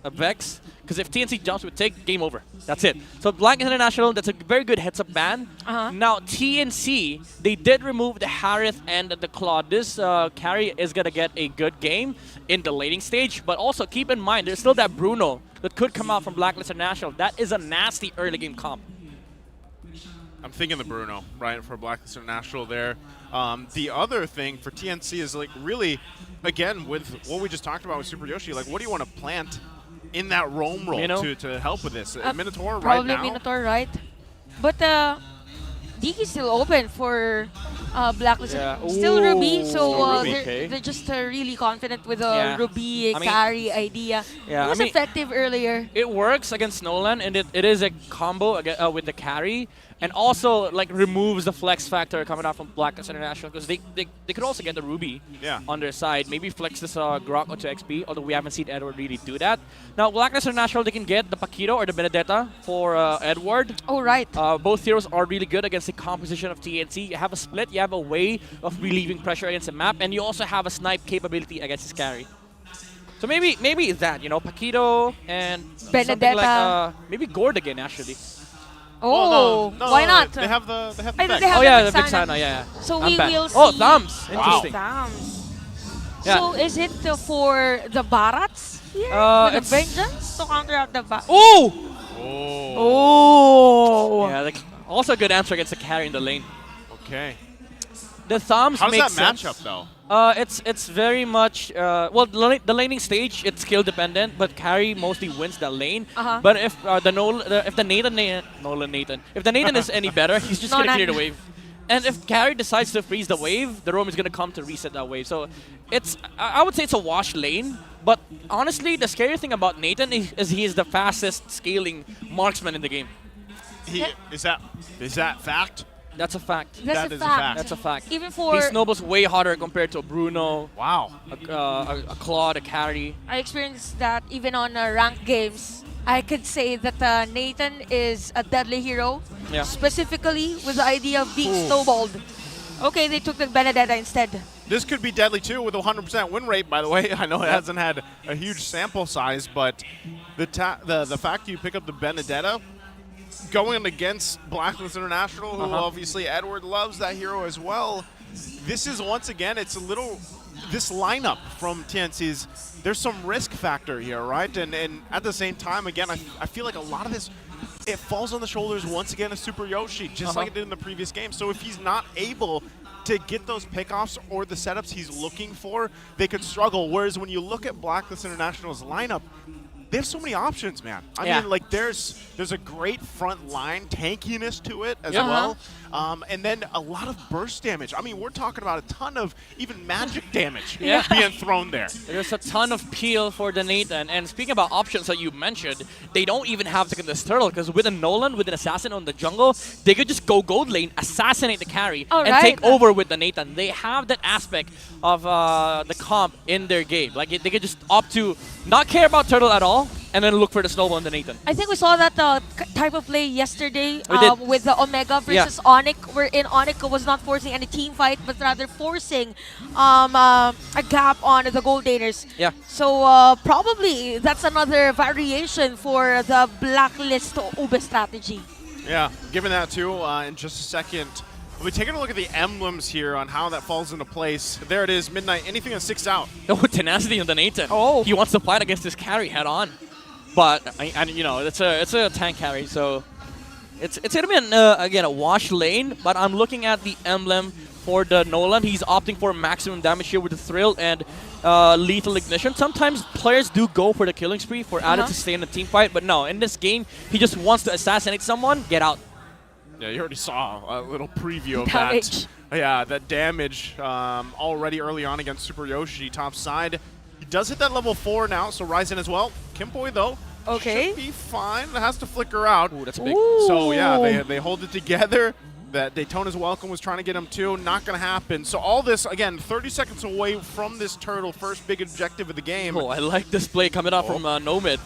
Vex, because if TNC jumps with take, game over. That's it. So Black International, that's a very good heads-up ban. Now TNC, they did remove the Harith and the Claw. This carry is going to get a good game in the laning stage, but also keep in mind, there's still that Bruno that could come out from Blacklist International. That is a nasty early game comp. I'm thinking the Bruno, right, for Blacklist International there. The other thing for TNC is, like, really, again, with what we just talked about with Super Yoshi, like, what do you want to plant in that roam role to help with this? Minotaur right now? Probably Minotaur, right? But DK is still open for Blacklist. Still Ruby, so they're just really confident with the Ruby carry idea. It was effective earlier. It works against Nolan, and it is a combo with the carry, and also like removes the flex factor coming out from Blacklist International, because they could also get the Ruby on their side. Maybe flex this Grok onto XP, although we haven't seen Edward really do that. Now Blacklist International, they can get the Paquito or the Benedetta for Edward. Oh, right. Both heroes are really good against the composition of TNC. You have a split, you have a way of relieving pressure against the map, and you also have a snipe capability against his carry. So maybe that, Paquito and Benedetta. Like, maybe Gord again, actually. Oh, no, why not? They have the They Vex. have the Big Sana, yeah. So we will see. Oh, Thumbs. Interesting. Thumbs. Yeah. So is it for the Barats here? With the Vengeance to counteract the Barats? Oh! Oh! Yeah, like, also a good answer against the carry in the lane. Okay. The Thumbs How does make that match sense. up, though? It's very much well, the laning stage, it's skill dependent, but carry mostly wins the lane. But if the Nathan is any better, he's just gonna clear the wave. And if carry decides to freeze the wave, the roam is gonna come to reset that wave. So I would say it's a wash lane. But honestly, the scary thing about Nathan is he is the fastest scaling marksman in the game. Is that fact? That's a fact. That is a fact. That's a fact. Even for he snowballs way harder compared to a Bruno. Wow. A Claude, a carry. I experienced that even on ranked games. I could say that Nathan is a deadly hero, specifically with the idea of being snowballed. Okay, they took the Benedetta instead. This could be deadly too with a 100% win rate, by the way. I know it hasn't had a huge sample size, but the fact you pick up the Benedetta, going against Blacklist International, who obviously Edward loves that hero as well. This is, once again, it's a little, this lineup from TNC's, there's some risk factor here, right? And at the same time, again, I feel like a lot of this, it falls on the shoulders once again of Super Yoshi, just like it did in the previous game. So if he's not able to get those pickoffs or the setups he's looking for, they could struggle. Whereas when you look at Blacklist International's lineup, they have so many options, man. I mean, like, there's a great front line tankiness to it as well. And then a lot of burst damage. I mean, we're talking about a ton of even magic damage being thrown there. There's a ton of peel for the Nathan. And speaking about options that you mentioned, they don't even have to get this turtle, because with a Nolan, with an assassin on the jungle, they could just go gold lane, assassinate the carry, and take over with the Nathan. They have that aspect of the comp in their game. Like, they could just opt to not care about turtle at all, and then look for the snowball on the Nathan. I think we saw that type of play yesterday with the Omega versus Onyx, wherein Onyx was not forcing any team fight, but rather forcing a gap on the gold laners. Yeah. So probably that's another variation for the Blacklist Ube strategy. Yeah, given that too, in just a second. We'll be taking a look at the emblems here on how that falls into place. There it is, Midnight. Anything that sticks out? Oh, tenacity on the Nathan. Oh. He wants to fight against this carry head on. But, you know, it's a tank carry, so it's going to be, again, a wash lane. But I'm looking at the emblem for the Nolan. He's opting for maximum damage here with the Thrill and Lethal Ignition. Sometimes players do go for the killing spree for added to stay in the team fight. But no, in this game, he just wants to assassinate someone, get out. Yeah, you already saw a little preview of that. Yeah, that damage already early on against Super Yoshi top side. He does hit that level 4 now, so Ryzen as well. Kimboy, though, should be fine. It has to flicker out. Ooh, that's big. So, yeah, they hold it together. That Daytona's Welcome was trying to get him too. Not going to happen. So all this, again, 30 seconds away from this turtle. First big objective of the game. Oh, I like this play coming up from Nomad.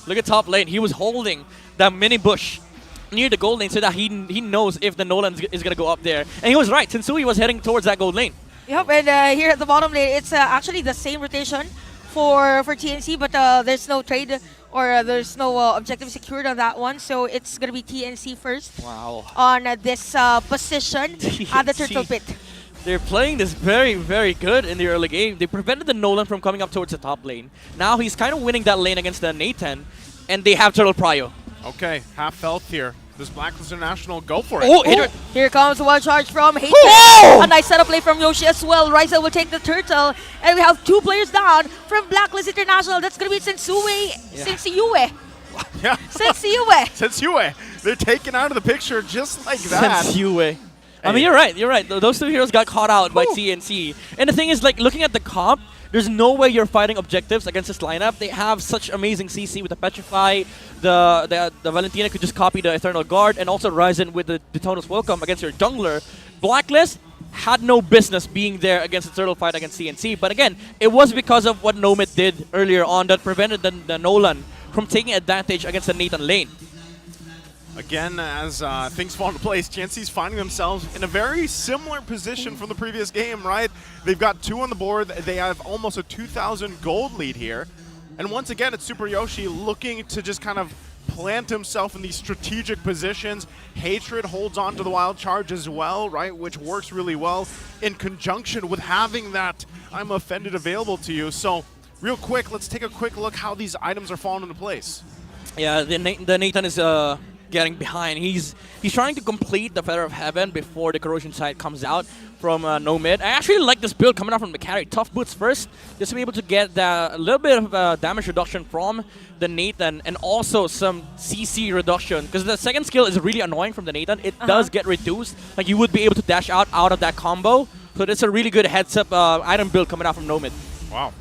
Look at top lane. He was holding that mini bush near the gold lane so that he knows if the Nolan is going to go up there. And he was right. Sensui was heading towards that gold lane. Yep, and here at the bottom lane, it's actually the same rotation for TNC, but there's no trade or there's no objective secured on that one. So it's going to be TNC first on this position at the Turtle Pit. They're playing this very, very good in the early game. They prevented the Nolan from coming up towards the top lane. Now he's kind of winning that lane against the Nathan, and they have Turtle Prio. Okay, half health here. Does Blacklist International go for it? Oh, hit here comes the wild charge from Hater. A nice setup play from Yoshi as well. Ryza will take the turtle. And we have 2 players down from Blacklist International. That's going to be Sensue. Sensue. Yeah. Sensue. Sensue. They're taken out of the picture just like that. Sensue. I mean, you're right. You're right. Those 2 heroes got caught out by TNC. And the thing is, like, looking at the comp, there's no way you're fighting objectives against this lineup. They have such amazing CC with the Petrify. The Valentina could just copy the Eternal Guard, and also Ryzen with the Detona's Welcome against your jungler. Blacklist had no business being there against the turtle fight against CNC. But again, it was because of what Nomad did earlier on that prevented the Nolan from taking advantage against the Nathan lane. Again, as things fall into place, TNC's finding themselves in a very similar position from the previous game, right? They've got 2 on the board. They have almost a 2,000 gold lead here. And once again, it's Super Yoshi looking to just kind of plant himself in these strategic positions. Hatred holds on to the wild charge as well, right? Which works really well in conjunction with having that I'm offended available to you. So real quick, let's take a quick look how these items are falling into place. Yeah, the Nathan is getting behind. He's trying to complete the Feather of Heaven before the Corrosion Sight comes out from Nomad. I actually like this build coming out from the carry. Tough boots first, just to be able to get a little bit of damage reduction from the Nathan, and also some CC reduction, because the second skill is really annoying from the Nathan. It does get reduced. Like, you would be able to dash out of that combo. So it's a really good heads-up item build coming out from Nomad. Wow.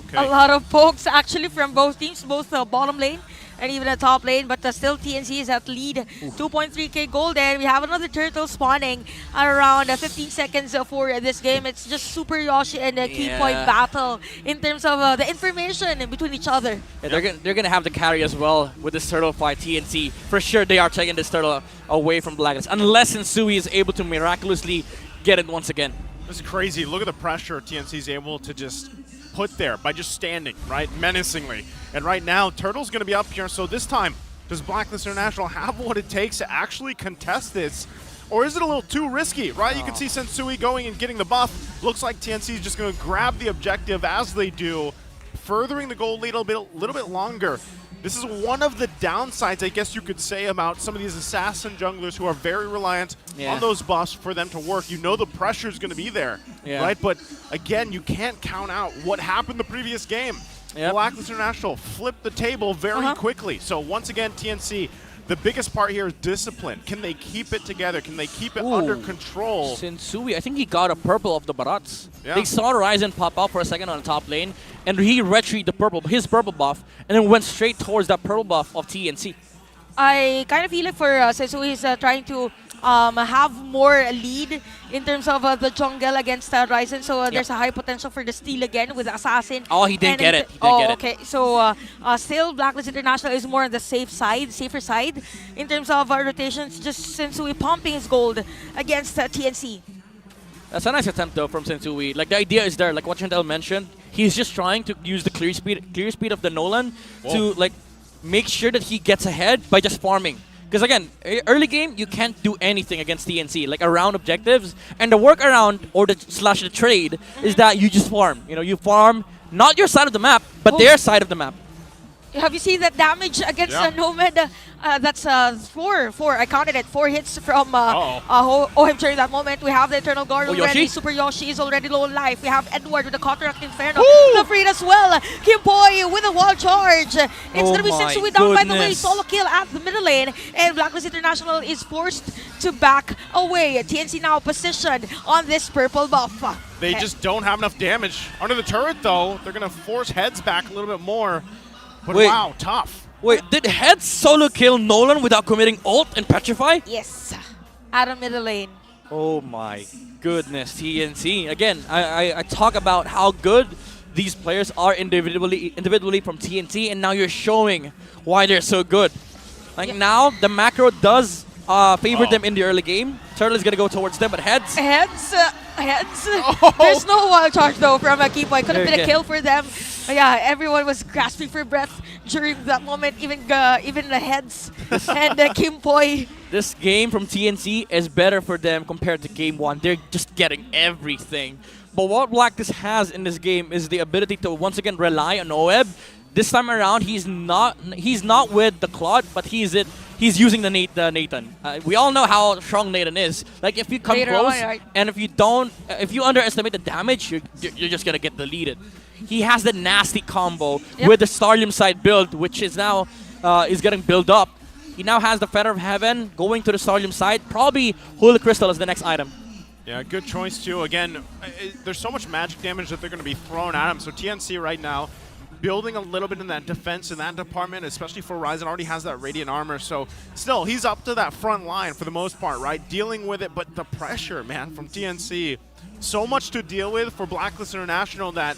Okay. A lot of pokes actually from both teams, both the bottom lane and even the top lane, but still TNC is at lead. 2.3k gold, and we have another turtle spawning at around 15 seconds for this game. It's just Super Yoshi and a key point battle in terms of the information in between each other. Yeah, they're gonna have the carry as well with this turtle fight. TNC, for sure they are taking this turtle away from Blacklist, unless Sensui is able to miraculously get it once again. This is crazy. Look at the pressure TNC is able to just put there by just standing, right, menacingly. And right now, Turtle's going to be up here, so this time, does Blacklist International have what it takes to actually contest this? Or is it a little too risky, right? You can see Sensui going and getting the buff. Looks like TNC is just going to grab the objective as they do, furthering the gold lead a little bit longer. This is one of the downsides, I guess you could say, about some of these assassin junglers who are very reliant on those buffs for them to work. You know the pressure is going to be there, right? But again, you can't count out what happened the previous game. Blacklist International flipped the table very quickly. So once again, TNC, the biggest part here is discipline. Can they keep it together? Can they keep it under control? Sensui, I think he got a purple of the Barats. They saw Ryzen pop up for a second on the top lane, and he retreated his purple buff, and then went straight towards that purple buff of TNC. I kind of feel like for Sensui is trying to have more lead in terms of the jungle against Ryzen, so there's a high potential for the steal again with Assassin. Oh, he didn't get it. Okay. So still Blacklist International is more on the safer side in terms of rotations, just Sensui pumping his gold against TNC. That's a nice attempt though from Sensui. Like, the idea is there, like what Chantel mentioned, he's just trying to use the clear speed of the Nolan to like make sure that he gets ahead by just farming. Because again, early game, you can't do anything against TNC, like around objectives. And the workaround, or the trade, is that you just farm. You know, you farm not your side of the map, but their side of the map. Have you seen that damage against Nomad? That's 4. I counted it. 4 hits from OM during that moment. We have the Eternal Guard already. Yoshi? Super Yoshi is already low on life. We have Edward with the Counteract Inferno. The Freed as well. Kimboy with a wall charge. It's going to be Sensui down, by the way. Solo kill at the middle lane. And Blacklist International is forced to back away. TNC now positioned on this purple buff. They just don't have enough damage. Under the turret, though, they're going to force heads back a little bit more. But wow, tough. Wait, did Head solo kill Nolan without committing ult and Petrify? Yes, at a middle lane. Oh my goodness, TNC. Again, I talk about how good these players are individually from TNT, and now you're showing why they're so good. Like now, the macro does favor them in the early game. Turtle is going to go towards them, but Heads... Heads. Oh. There's no wild charge though from Kipoy. Could have been a kill for them. But yeah, everyone was grasping for breath during that moment. Even the heads and Kipoy. This game from TNC is better for them compared to game 1. They're just getting everything. But what Blacklist has in this game is the ability to once again rely on Oeb. This time around, he's not with the Claude, but he's using the Nathan. We all know how strong Nathan is. Like if you come close, and if you underestimate the damage, you're just gonna get deleted. He has the nasty combo with the Starlium side build, which is now is getting built up. He now has the Feather of Heaven going to the Starlium side. Probably Holy Crystal is the next item. Yeah, good choice too. Again, there's so much magic damage that they're going to be thrown at him. So TNC right now building a little bit in that defense in that department, especially for Ryzen, already has that Radiant Armor. So still, he's up to that front line for the most part, right? Dealing with it, but the pressure, man, from TNC. So much to deal with for Blacklist International that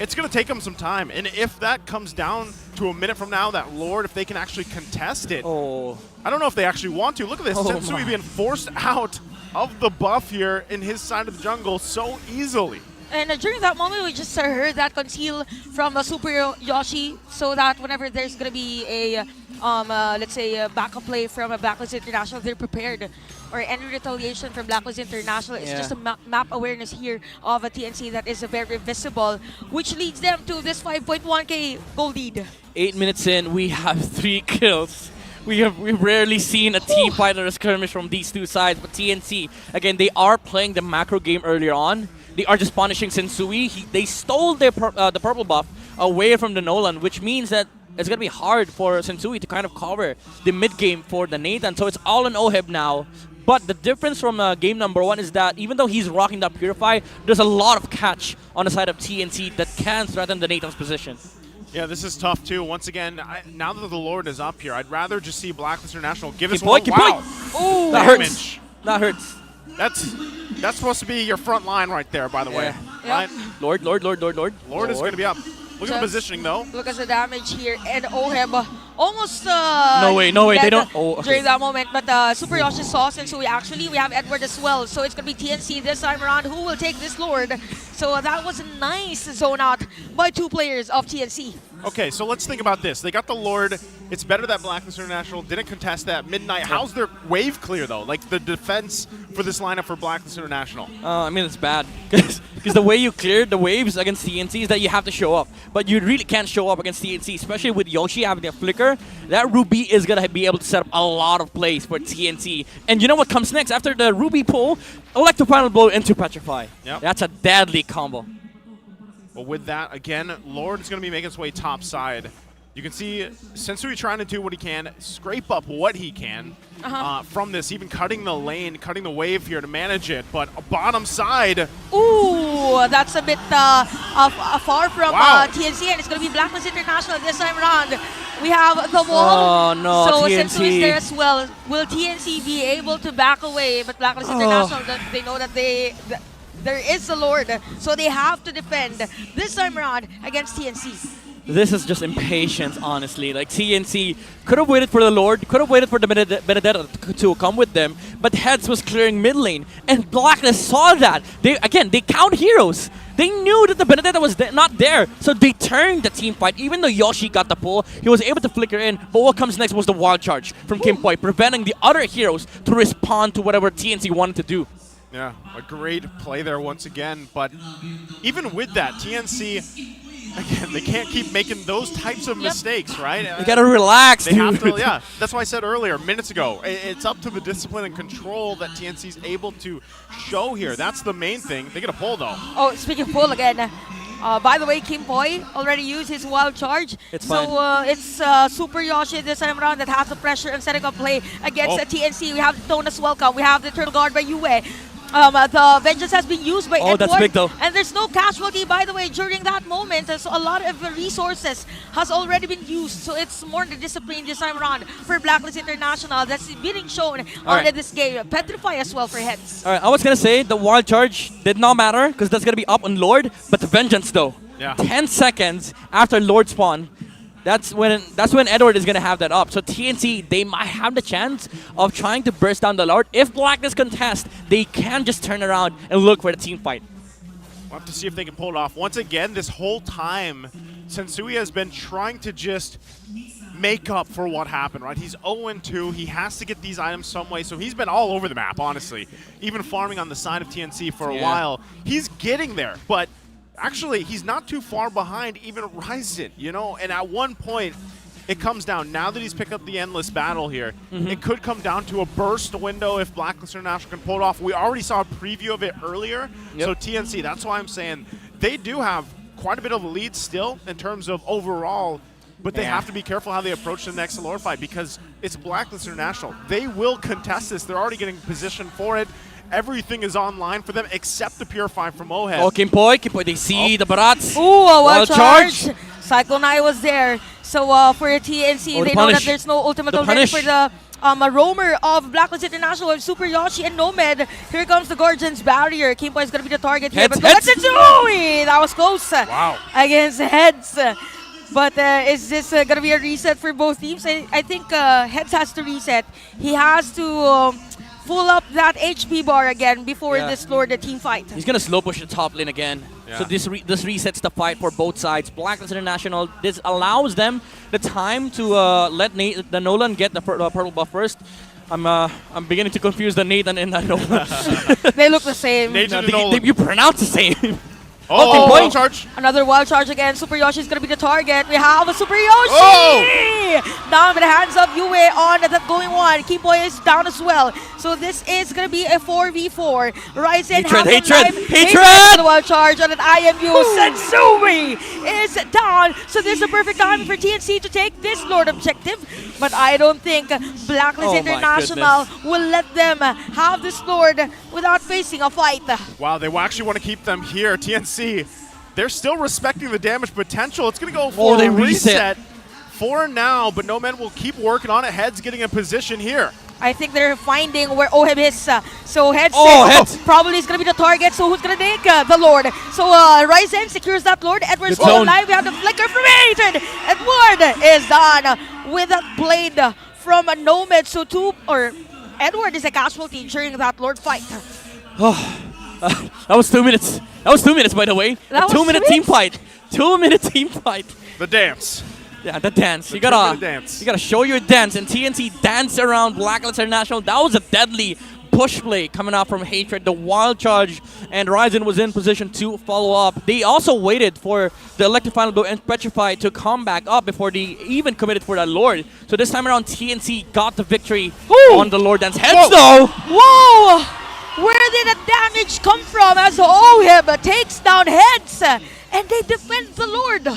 it's going to take them some time. And if that comes down to a minute from now, that Lord, if they can actually contest it, I don't know if they actually want to. Look at this, Sensui being forced out of the buff here in his side of the jungle so easily. And during that moment, we just heard that conceal from Super Yoshi, so that whenever there's going to be a, let's say, a backup play from a Blacklist International, they're prepared. Or any retaliation from Blacklist International. It's just a map awareness here of a TNC that is very visible, which leads them to this 5.1k goal lead. 8 minutes in, we have 3 kills. We've rarely seen a team fight or a skirmish from these two sides, but TNC, again, they are playing the macro game earlier on. They are just punishing Sensui. They stole their the purple buff away from the Nolan, which means that it's going to be hard for Sensui to kind of cover the mid game for the Nathan. So it's all on Oheb now. But the difference from game number 1 is that even though he's rocking that Purify, there's a lot of catch on the side of TNC that can threaten the Nathan's position. Yeah, this is tough too. Once again, now that the Lord is up here, I'd rather just see Blacklist International give us one. Wow! Oh, that hurts. That hurts. That's supposed to be your front line right there, by the way. Right? Lord. Lord is going to be up. Look at the positioning, though. Look at the damage here. And Oheb almost... no way, they don't... During that moment. But Super Yoshi saw, since we have Edward as well. So it's going to be TNC this time around. Who will take this Lord? So that was a nice zone out by 2 players of TNC. Okay, so let's think about this. They got the Lord. It's better that Blacklist International didn't contest that Midnight. How's their wave clear, though? Like, the defense for this lineup for Blacklist International? I mean, it's bad. Because the way you cleared the waves against TNC is that you have to show up. But you really can't show up against TNC, especially with Yoshi having a flicker. That Ruby is going to be able to set up a lot of plays for TNC. And you know what comes next? After the Ruby pull, Electro Final Blow into Petrify. Yep. That's a deadly combo. But with that, again, Lord is going to be making his way top side. You can see Sensui trying to do what he can, scrape up what he can from this, even cutting the lane, cutting the wave here to manage it. But bottom side. Ooh, that's a bit far from TNC, and it's going to be Blacklist International this time around. We have the wall. Oh, no, so TNC. Sensui is there as well. Will TNC be able to back away? But Blacklist International, they know that there is a Lord, so they have to defend this time around against TNC. This is just impatience, honestly. Like, TNC could have waited for the Lord, could have waited for the Benedetta to come with them, but Heads was clearing mid lane, and Blacklist saw that. They count heroes. They knew that the Benedetta was not there, so they turned the team fight. Even though Yoshi got the pull, he was able to flicker in, but what comes next was the wild charge from Kimpoi, preventing the other heroes to respond to whatever TNC wanted to do. Yeah, a great play there once again, but even with that, TNC... Again, they can't keep making those types of mistakes, right? You gotta relax, They have to, yeah. That's why I said earlier, minutes ago, it's up to the discipline and control that TNC's able to show here. That's the main thing. They get a pull, though. Oh, speaking of pull again. By the way, Kimpoi already used his wild charge. It's fine. So it's Super Yoshi this time around that has the pressure and setting up play against TNC. We have the Tonas welcome. We have the Turtle Guard by Yue. The Vengeance has been used by Edward. That's big, though. And there's no casualty, by the way, during that moment. So a lot of resources has already been used. So it's more the discipline this time around for Blacklist International that's being shown on this game. Petrify as well for Heads. All right, I was going to say the wild charge did not matter because that's going to be up on Lord, but the Vengeance, though. Yeah. 10 seconds after Lord spawn, that's when Edward is gonna have that up. So TNC, they might have the chance of trying to burst down the Lord. If Blacklist contest, they can just turn around and look for the team fight. We'll have to see if they can pull it off. Once again, this whole time, Sensui has been trying to just make up for what happened, right? He's 0-2. He has to get these items some way, so he's been all over the map, honestly. Even farming on the side of TNC for a while. He's getting there, but actually, he's not too far behind even Ryzen, you know? And at one point, it comes down. Now that he's picked up the Endless Battle here, it could come down to a burst window if Blacklist International can pull it off. We already saw a preview of it earlier, so TNC, that's why I'm saying they do have quite a bit of a lead still in terms of overall, but they have to be careful how they approach the next Lord fight because it's Blacklist International. They will contest this. They're already getting positioned for it. Everything is online for them except the Purify from Mohead. Oh, Kimpoy, they see the Barats. Ooh, a wild charge. Cyclone Eye was there. So for TNC, they know that there's no ultimate already for the roamer of Blacklist International with Super Yoshi and Nomad. Here comes the Guardian's Barrier. Kimpoy is going to be the target here. But let's Sensui! That was close against Heads. But is this going to be a reset for both teams? I think Heads has to reset. He has to full up that HP bar again before this Lord the team fight. He's going to slow push the top lane again. So this resets the fight for both sides. Blacklist International, this allows them the time to let the Nolan get the purple buff first. I'm beginning to confuse the Nathan and the Nolan. They look the same. You pronounce the same. Oh, wild charge. Another wild charge again. Super Yoshi is going to be the target. We have a Super Yoshi! Down with the hands of Yue on that going one. Kimpoy is down as well. So this is going to be a 4v4. Ryzen Hatred! The wild charge on an IMU. Sensui is down. So this is a perfect time for TNC to take this Lord objective. But I don't think Blacklist International will let them have this Lord without facing a fight. Wow, they actually want to keep them here. TNC, they're still respecting the damage potential. It's going to go for a reset for now, but Nomad will keep working on it. Heads getting in position here. I think they're finding where Oheb is. So Heads probably is going to be the target. So who's going to take the Lord? So Ryzen secures that Lord. Edward's still alive. We have the flicker from Hatred. Edward is done with that blade from Nomad. So Edward is a casualty during that Lord fight. That was 2 minutes. That was 2 minutes, by the way. A 2 minute team fight. 2 minute team fight. The dance. Yeah, the dance. You gotta show your dance. And TNC danced around Blacklist International. That was a deadly push play coming out from Hatred. The wild charge, and Ryzen was in position to follow up. They also waited for the Electric Blow and Petrify to come back up before they even committed for that Lord. So this time around, TNC got the victory on the Lord dance. Heads though. Whoa! Where did the damage come from as Oheb takes down Heads and they defend the Lord?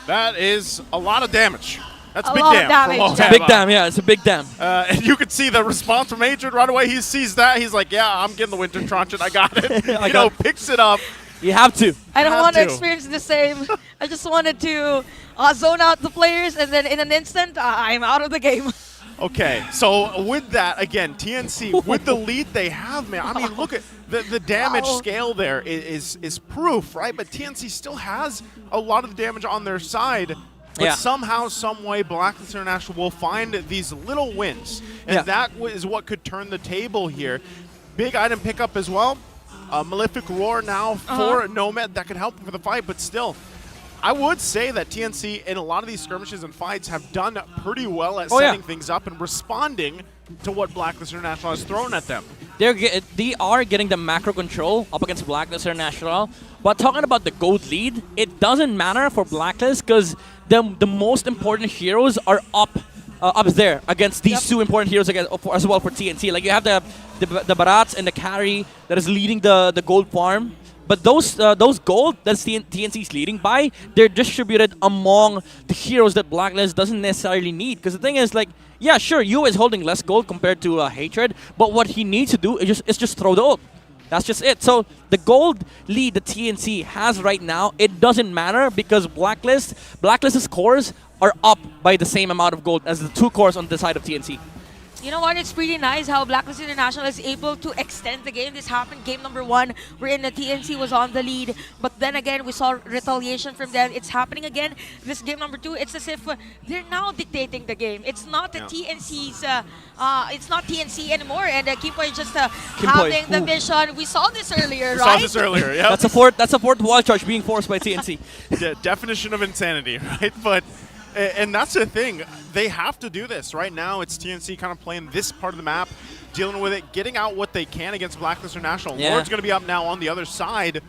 That is a lot of damage. That's a big damage. It's a big damn, yeah, it's a big damn. And you can see the response from Hatred right away. He sees that. He's like, yeah, I'm getting the Winter Tronchant. I got it. Picks it up. You have to. I don't want to experience the same. I just wanted to zone out the players, and then in an instant, I'm out of the game. Okay, so with that, again, TNC, with the lead they have, man, I mean, look at the damage scale there is proof, right? But TNC still has a lot of the damage on their side. But somehow, some way, Blacklist International will find these little wins. And that is what could turn the table here. Big item pickup as well. Malefic Roar now for Nomad. That could help for the fight, but still. I would say that TNC in a lot of these skirmishes and fights have done pretty well at setting things up and responding to what Blacklist International has thrown at them. They are getting the macro control up against Blacklist International. But talking about the gold lead, it doesn't matter for Blacklist because the most important heroes are up there against these two important heroes as well for TNC. Like you have the Barats and the carry that is leading the gold farm. But those gold that TNC is leading by, they're distributed among the heroes that Blacklist doesn't necessarily need. Because the thing is, like, yeah, sure, Yu is holding less gold compared to Hatred, but what he needs to do is just throw the ult. That's just it. So the gold lead that TNC has right now, it doesn't matter because Blacklist's cores are up by the same amount of gold as the two cores on the side of TNC. You know what? It's pretty nice how Blacklist International is able to extend the game. This happened game number 1, wherein the TNC was on the lead. But then again, we saw retaliation from them. It's happening again. This game number 2, it's as if they're now dictating the game. It's not the TNC's. It's not TNC anymore. And Kimboy just having the vision. We saw this earlier, We right? saw this earlier. Yeah. That's a fourth wild charge being forced by TNC. Yeah, definition of insanity, right? But. And that's the thing. They have to do this. Right now, it's TNC kind of playing this part of the map, dealing with it, getting out what they can against Blacklist International. Yeah. Lord's going to be up now on the other side.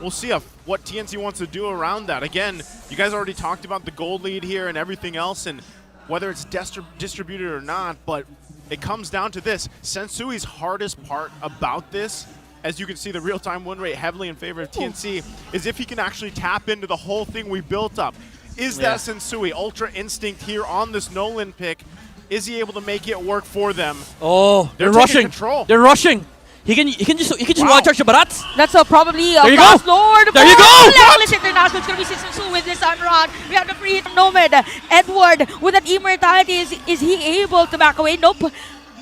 We'll see what TNC wants to do around that. Again, you guys already talked about the gold lead here and everything else, and whether it's distributed or not, but it comes down to this. Sensui's hardest part about this, as you can see the real-time win rate heavily in favor of TNC, is if he can actually tap into the whole thing we built up. Is that Sensui Ultra Instinct here on this Nolan pick? Is he able to make it work for them? Oh, they're taking rushing. Control. They're rushing. He can just wild charge the Barats. That's probably a There you Frost go. Lord. There you go. Blacklist International. It's going to be Sensui with this Unrod. We have the free hit from Nomad. Edward with that immortality. Is he able to back away? Nope.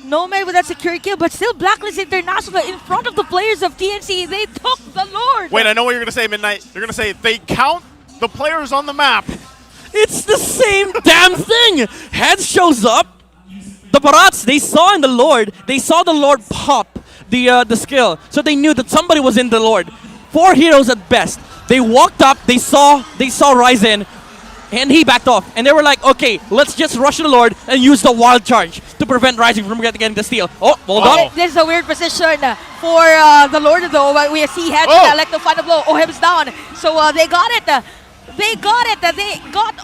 Nomad with that secure kill, but still Blacklist International in front of the players of TNC. They took the Lord. Wait, I know what you're going to say, Midnight. You're going to say they count the players on the map. It's the same damn thing. Heads shows up. The Barats, they saw in the Lord. They saw the Lord pop the skill, so they knew that somebody was in the Lord. 4 heroes at best. They walked up. They saw Ryzen, and he backed off. And they were like, okay, let's just rush the Lord and use the wild charge to prevent Rising from getting the steal. Oh, hold on. This is a weird position for the Lord, though. But we see Heads like to find a blow. Oheb's down, so they got it. They got it. They got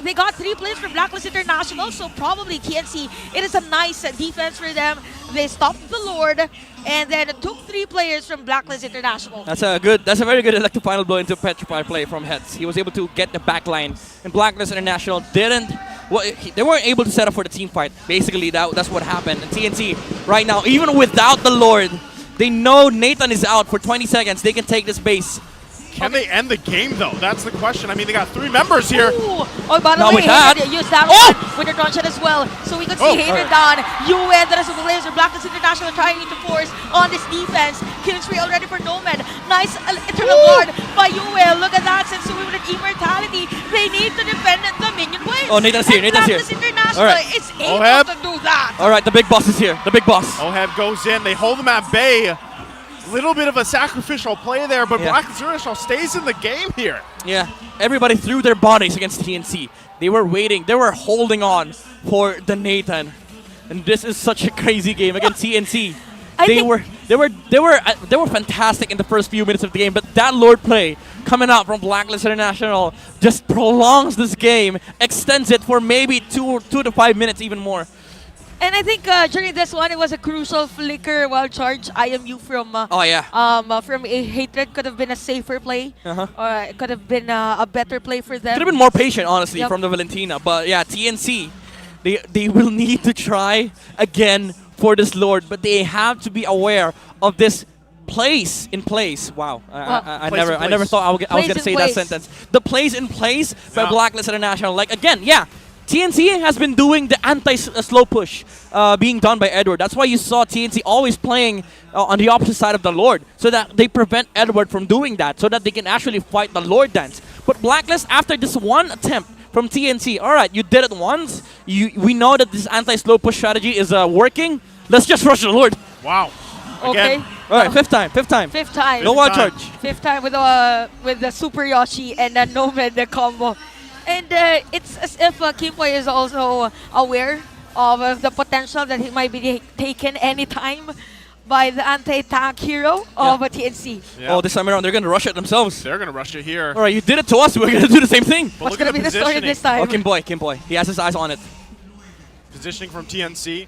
they got 3 players from Blacklist International, so probably TNC. It is a nice defense for them. They stopped the Lord, and then took 3 players from Blacklist International. That's a very good electric final blow into Petrify play from Heads. He was able to get the back line, and Blacklist International didn't. Well, they weren't able to set up for the team fight. Basically, that's what happened. And TNC right now, even without the Lord, they know Nathan is out for 20 seconds. They can take this base. Can they end the game, though? That's the question. I mean, they got 3 members here. Ooh. Oh, by the Not way, with that. Haven used that Oh! with the drone shot as well. So we could see Haven down. UN, the rest of the players of Blacklist International trying to force on this defense. Killing spree already for Nomad. Nice Eternal Guard by UN. Look at that. Since we with an immortality, they need to defend the minion waves. Oh, Nathan's here. Nathan's here. Blacklist International All right. is able Oheb. to do that. All right, the big boss is here. The big boss. Oheb goes in. They hold him at bay. Little bit of a sacrificial play there, but Blacklist International stays in the game here. Yeah, everybody threw their bodies against TNC. They were waiting. They were holding on for the Nathan. And this is such a crazy game against TNC. They were fantastic in the first few minutes of the game, but that Lord play coming out from Blacklist International just prolongs this game, extends it for maybe 2 to 5 minutes even more. And I think during this one, it was a crucial flicker wild charge IMU from from a Hatred. Could have been a safer play. Or it could have been a better play for them. Could have been more patient, honestly, from the Valentina. But yeah, TNC, they will need to try again for this Lord, but they have to be aware of this place in place. Wow, I never thought I was gonna say that sentence. The place in place by Blacklist International. Like again, TNC has been doing the anti-slow push being done by Edward. That's why you saw TNC always playing on the opposite side of the Lord, so that they prevent Edward from doing that, so that they can actually fight the Lord dance. But Blacklist, after this one attempt from TNC, all right, you did it once. We know that this anti-slow push strategy is working. Let's just rush the Lord. Wow. Okay. All right, fifth time. Fifth time. No wild charge. Fifth time with the Super Yoshi and the Nomad combo. And it's as if Kimboy is also aware of the potential that he might be taken anytime by the anti-tank hero of TNC. Yeah. Oh, this time around, they're going to rush it themselves. They're going to rush it here. All right, you did it to us. We're going to do the same thing. What's going to be the story this time? Oh, Kimboy. He has his eyes on it. Positioning from TNC.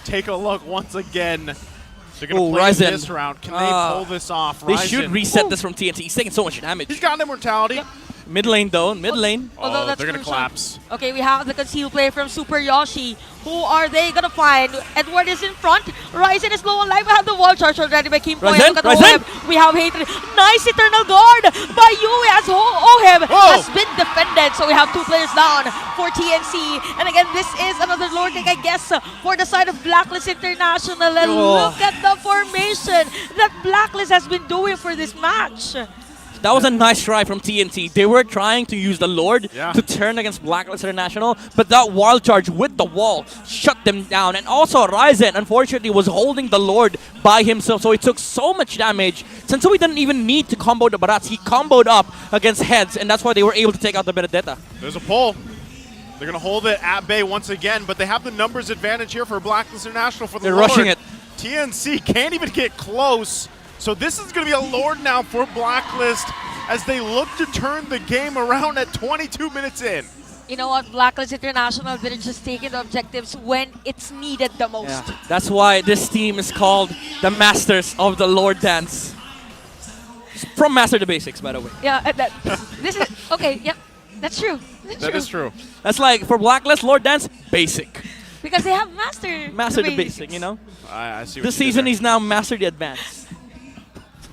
Take a look once again. They're going to play Ryzen. this round. Can they pull this off? They Ryzen. should reset this from TNT. He's taking so much damage. He's got immortality. Mid lane though, mid lane. Although that's they're gonna crucial. collapse. Okay, we have the concealed play from Super Yoshi. Who are they gonna find? Edward is in front. Ryzen is low on life. We have the wall charge already by Kim Boy. Ryzen, Look at Ryzen. Oheb. We have Hatred. Nice Eternal Guard by Yui as Oheb has been defended. So we have 2 players down for TNC. And again, this is another Lord King, I guess, for the side of Blacklist International. And look at the formation that Blacklist has been doing for this match. That was a nice try from TNT. They were trying to use the Lord Yeah. to turn against Blacklist International, but that wild charge with the wall shut them down. And also Ryzen, unfortunately, was holding the Lord by himself, so he took so much damage. Sensui didn't even need to combo the Barats. He comboed up against heads, and that's why they were able to take out the Benedetta. There's a pull. They're going to hold it at bay once again, but they have the numbers advantage here for Blacklist International for the They're Lord. rushing it. TNC can't even get close. So this is going to be a Lord now for Blacklist as they look to turn the game around at 22 minutes in. You know what? Blacklist International, they're just taking the objectives when it's needed the most. Yeah. That's why this team is called the Masters of the Lord Dance. From Master the Basics, by the way. Yeah, this is okay. Yeah, that's true. That is true. That's like, for Blacklist, Lord Dance, basic. Because they have master The basic, you know? I see what This you did season, there. he's now Master the Advanced.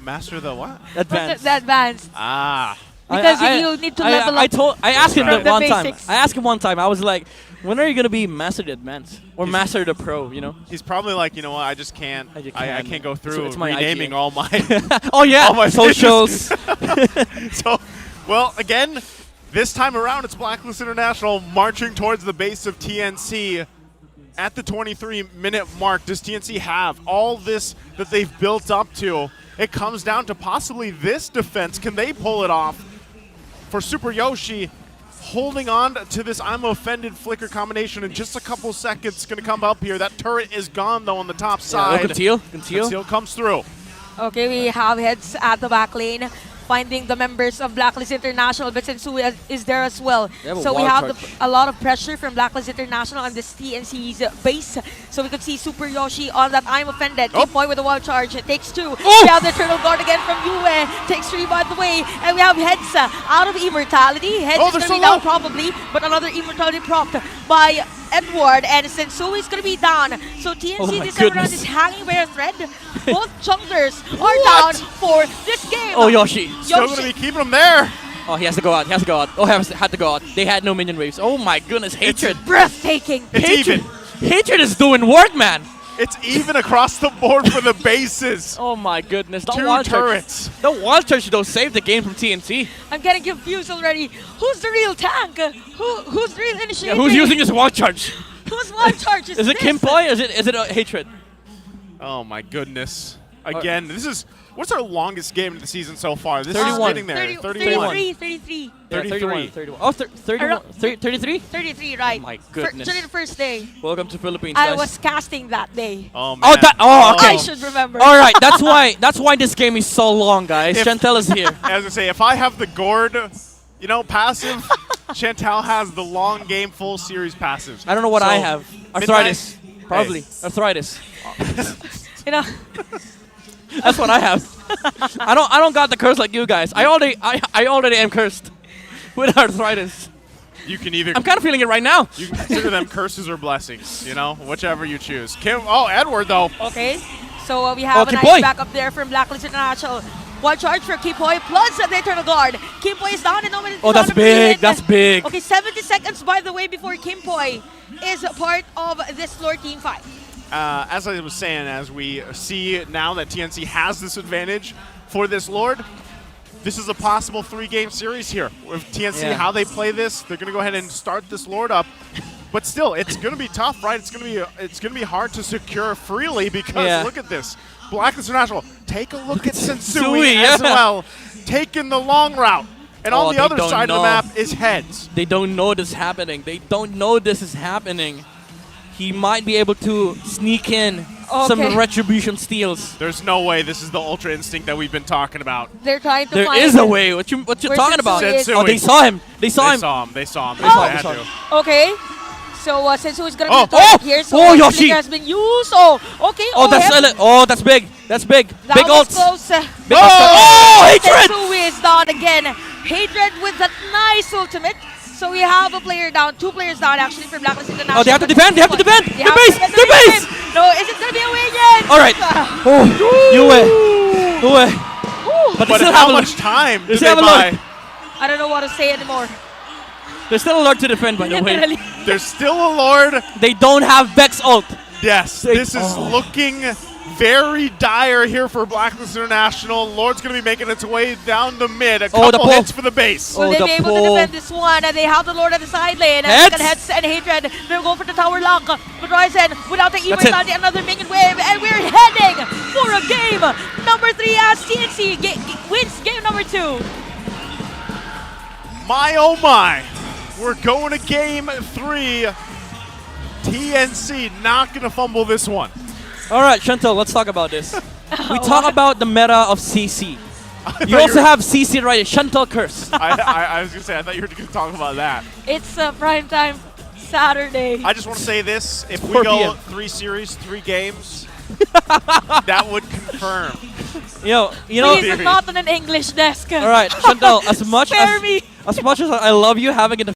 Master the what? Advanced. The advanced. Ah. Because you need to level up. I asked him from that the one time. basics. I asked him one time. I was like, when are you gonna be Master the Advanced or Master the Pro? You know? He's probably like, you know what, I just can't. I can't go through It's my renaming IGN. all my Oh yeah, all my socials. So, well, again, this time around, it's Blacklist International marching towards the base of TNC. At the 23-minute mark, does TNC have all this that they've built up to? It comes down to possibly this defense. Can they pull it off? For Super Yoshi, holding on to this I'm Offended flicker combination in just a couple seconds. Going to come up here. That turret is gone, though, on the top side. Conceal. Conceal comes through. Okay, we have heads at the back lane, finding the members of Blacklist International, but Sensui is there as well. They have a So we wild have charge. a lot of pressure from Blacklist International on this TNC's base. So we could see Super Yoshi on that I'm Offended. Oh. Game Boy with a wild charge. It takes 2. Oh. We have the Turtle Guard again from Yue. Takes 3 by the way. And we have Heads out of Immortality. Heads Oh, is going to they're be so down low. probably, but another Immortality propped by Edward, and Sensui is going to be down. So TNC Oh my this time around goodness. is hanging by a thread. Both junglers are What? down for this game. Oh Yoshi. Still going to be keeping them there. Oh, he has to go out. He has to go out. Oh, had to go out. They had no minion waves. Oh my goodness, hatred. Breathtaking. It's Hatred. even. Hatred is doing work, man. It's even across the board for the bases. Oh my goodness. The 2 wild charge. turrets. The wild charge though saved the game from TNC. I'm getting confused already. Who's the real tank? Who's the real initiator? Yeah, who's using his wild charge? Whose wild charge is Is it this? Kim Poi? Is it hatred? Oh my goodness. Again, this is what's our longest game of the season so far? This 31. is getting there. 33. 33. Yeah, 33. 31. Oh, 31. 33? 33, right. Oh my goodness. During the first day. Welcome to Philippines, I guys. was casting that day. Oh man. Oh, that. Oh, okay. I should remember. All right. That's why this game is so long, guys. If- Chantel is here. As I say, if I have the gourd, you know, passive, Chantal has the long game full series passives. I don't know what So, I have. Arthritis. Probably. Hey. Arthritis. You know, That's what I have. I don't got the curse like you guys. I already am cursed with arthritis. You can either I'm kind of feeling it right now. you can consider them curses or blessings, you know, whichever you choose. Kim, oh, Edward though. okay. So we have a Kim nice Poi. backup there from Blacklist International. One charge for Kim Poi plus the Eternal Guard. Kim Poi is down and nobody. Oh, that's big. That's big. Okay, 70 seconds by the way before Kim Poi is a part of this Lord team fight. As I was saying, as we see now that TNC has this advantage for this Lord, this is a possible 3-game series here. With TNC, Yeah. how they play this, they're going to go ahead and start this Lord up. But still, it's going to be tough, right? It's going to be hard to secure freely because Yeah. look at this. Blacklist International, take a look at Sensui Sensui, as yeah. well, taking the long route. And Oh, on the they other don't side of know. the map is Heads. They don't know this is happening. They don't know this is happening. He might be able to sneak in some Okay. retribution steals. There's no way this is the Ultra Instinct that we've been talking about. They're trying to There find is a way. What you where talking about? Sensui is. Sensui. Oh, they saw him. They saw him. They saw him. They Oh. had They saw to. him. Okay. So Sensui is gonna Oh. be the here. So Oh, the Yoshi. flicker has been used. Oh, okay. Oh, that's Oheb. that's big. That's big. That Big was ults. close. Big ults. Oh, hatred! Sensui is down again. Hatred with that nice ultimate. So we have a player down, 2 players down actually for Blacklist International. Oh, they have to defend! They have to defend! They The have base! to defend The base! No, is it gonna be a win yet? Alright. Oh, Yue. But they But still how have a much time They did still they have a buy? Lord. I don't know what to say anymore. There's still a Lord to defend, by the way. Literally. There's still a Lord. They don't have Vex ult. Yes, this is looking very dire here for Blacklist International. Lord's going to be making its way down the mid. A couple the pull. hits for the base. Will they the be able to pull. defend this one? And they have the Lord at the side lane. And Heads. look at Heads and Hatred. They'll go for the tower lock. But Ryzen, without the That's it. Immortality, another minion wave. And we're heading for a game number 3 as TNC wins game number 2. My oh my. We're going to game 3. TNC not going to fumble this one. Alright, Chantal, let's talk about this. We talk What? about the meta of CC. You also have CC right here, Chantal Curse. I was going to say, I thought you were going to talk about that. It's a primetime Saturday. I just want to say this. If we 4 go p.m. 3 series, 3 games, that would confirm. You know. Please, not on an English desk. Alright, Chantal, as much Spare me. as I love you having it